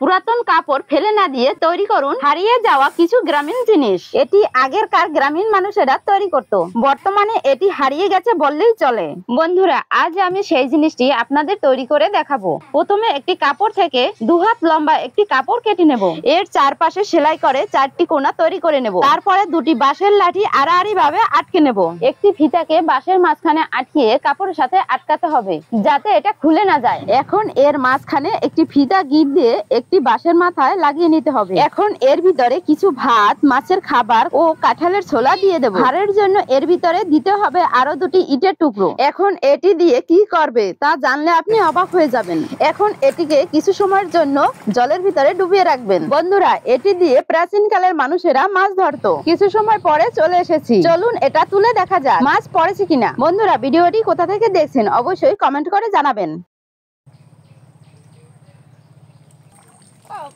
পুরাতন কাপড় ফেলে না দিয়ে তৈরি করুন হারিয়ে যাওয়া কিছু গ্রামীণ জিনিস। এটি আগেরকার গ্রামীণ মানুষেরা তৈরি করত, বর্তমানে এটি হারিয়ে গেছে বললেই চলে। বন্ধুরা, আজ আমি সেই জিনিসটি আপনাদের তৈরি করে দেখাবো। প্রথমে একটি কাপড় থেকে 2 হাত লম্বা একটি কাপড় কেটে নেব। এর চারপাশে সেলাই করে 4টি কোণা তৈরি করে নেব। তারপরে 2টি বাঁশের লাঠি আড়াআড়ি ভাবে আটকে নেব। একটি ফিতাকে বাঁশের মাঝখানে আটকিয়ে কাপড়ের সাথে আটকাতে হবে যাতে এটা খুলে না যায়। এখন এর মাঝখানে একটি ফিতা গিট দিয়ে একটি বাঁশের মাথায় লাগিয়ে নিতে হবে। এখন এর ভিতরে কিছু ভাত, মাছের খাবার ও কাঁঠালের ছোলা দিয়ে দেব। ভারের জন্য এর ভিতরে দিতে হবে আরো 2টি ইটের টুকরো। এখন এটি দিয়ে কি করবে তা জানলে আপনি অবাক হয়ে যাবেন। এখন এটিকে কিছু সময়ের জন্য জলের ভিতরে ডুবিয়ে রাখবেন। বন্ধুরা, এটি দিয়ে প্রাচীনকালের মানুষেরা মাছ ধরতো। কিছু সময় পরে চলে এসেছি, চলুন এটা তুলে দেখা যাক মাছ পড়েছে কিনা। বন্ধুরা, ভিডিওটি কোথা থেকে দেখছেন অবশ্যই কমেন্ট করে জানাবেন।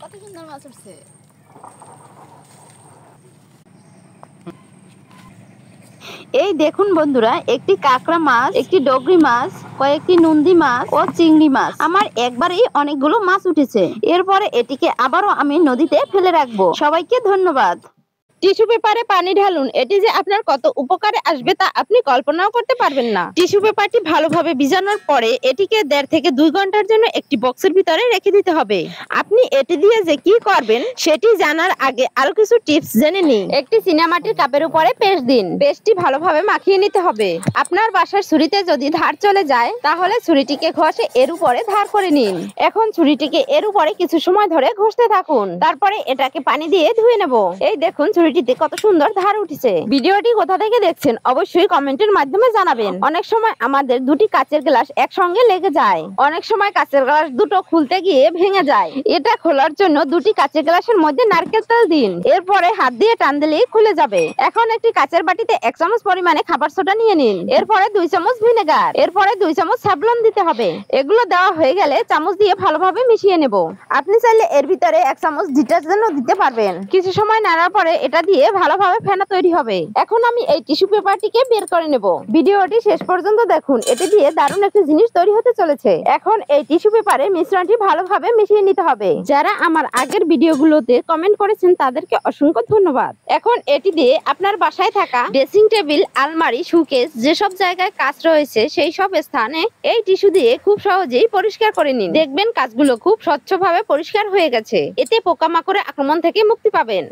কত সুন্দর মাছ উঠছে। এই দেখুন বন্ধুরা, একটি কাঁকড়া মাছ, একটি ডগরি মাছ, কয়েকটি নন্দী মাছ ও চিংড়ি মাছ। আমার একবারেই অনেকগুলো মাছ উঠেছে। এরপরে এটিকে আবারও আমি নদীতে ফেলে রাখবো। সবাইকে ধন্যবাদ। টিস্যু পেপারে পানি ঢালুন, এটি যে আপনার কত উপকারে আসবে তা আপনি কল্পনাও করতে পারবেন না। টিস্যু পেপারটি ভালোভাবে ভিজানোর পরে এটিকে 1.5 থেকে 2 ঘন্টার জন্য একটি বক্সের ভিতরে রেখে দিতে হবে। আপনি এটি দিয়ে যে কি করবেন সেটি জানার আগে আরো কিছু টিপস জেনে নিন। একটি চীনামাটির কাপের উপরে পেস্ট দিন। পেস্টটি ভালোভাবে মাখিয়ে নিতে হবে। আপনার বাসার ছুরিতে যদি ধার চলে যায় তাহলে ছুরিটিকে ঘষে এর উপরে ধার করে নিন। এখন ছুরিটিকে এর উপরে কিছু সময় ধরে ঘষতে থাকুন। তারপরে এটাকে পানি দিয়ে ধুয়ে নেব। এই দেখুন ছুরিটিতে কত সুন্দর ধার উঠেছে। ভিডিওটি কোথা থেকে দেখছেন অবশ্যই কমেন্টের মাধ্যমে জানাবেন। অনেক সময় আমাদের 2টি কাচের গ্লাস একসঙ্গে লেগে যায়। অনেক সময় কাচের গ্লাস দুটো খুলতে গিয়ে ভেঙে যায়। এটা খোলার জন্য 2টি কাচের গ্লাসের মধ্যে নারকেল তেল দিন। এরপরে হাত দিয়ে টান দিলেই খুলে যাবে। এখন একটি কাচের বাটিতে 1 চামচ পরিমাণে খাবার সোডা নিয়ে নিন। এরপরে 2 চামচ ভিনেগার, এরপরে 2 চামচ সাবলন দিতে হবে। এগুলো দেওয়া হয়ে গেলে চামচ দিয়ে ভালোভাবে মিশিয়ে নেব। আপনি চাইলে এর ভিতরে 1 চামচ ডিটারজেন্টও দিতে পারবেন। কিছু সময় নাড়ার পরে এটা দিয়ে ভালোভাবে ফেনা তৈরি হবে। এখন আমি এই টিস্যু পেপারটিকে বের করে নেব। ভিডিওটি শেষ পর্যন্ত দেখুন, এটি দিয়ে দারুণ একটি জিনিস তৈরি হতে চলেছে। এখন এই টিস্যু পেপারে মিশ্রণটি ভালোভাবে মিশিয়ে নিতে হবে। যারা আমার আগের ভিডিওগুলোতে কমেন্ট করেছেন তাদেরকে অসংখ্য ধন্যবাদ। এখন এটি দিয়ে আপনার বাসায় থাকা ড্রেসিং টেবিল, আলমারি, শোকেস যেসব জায়গায় কাঁচ রয়েছে সেই সব স্থানে এই টিস্যু দিয়ে খুব সহজেই পরিষ্কার করে নিন। দেখবেন কাঁচগুলো খুব স্বচ্ছভাবে পরিষ্কার হয়ে গেছে। এতে পোকামাকড়ের আক্রমণ থেকে মুক্তি পাবেন।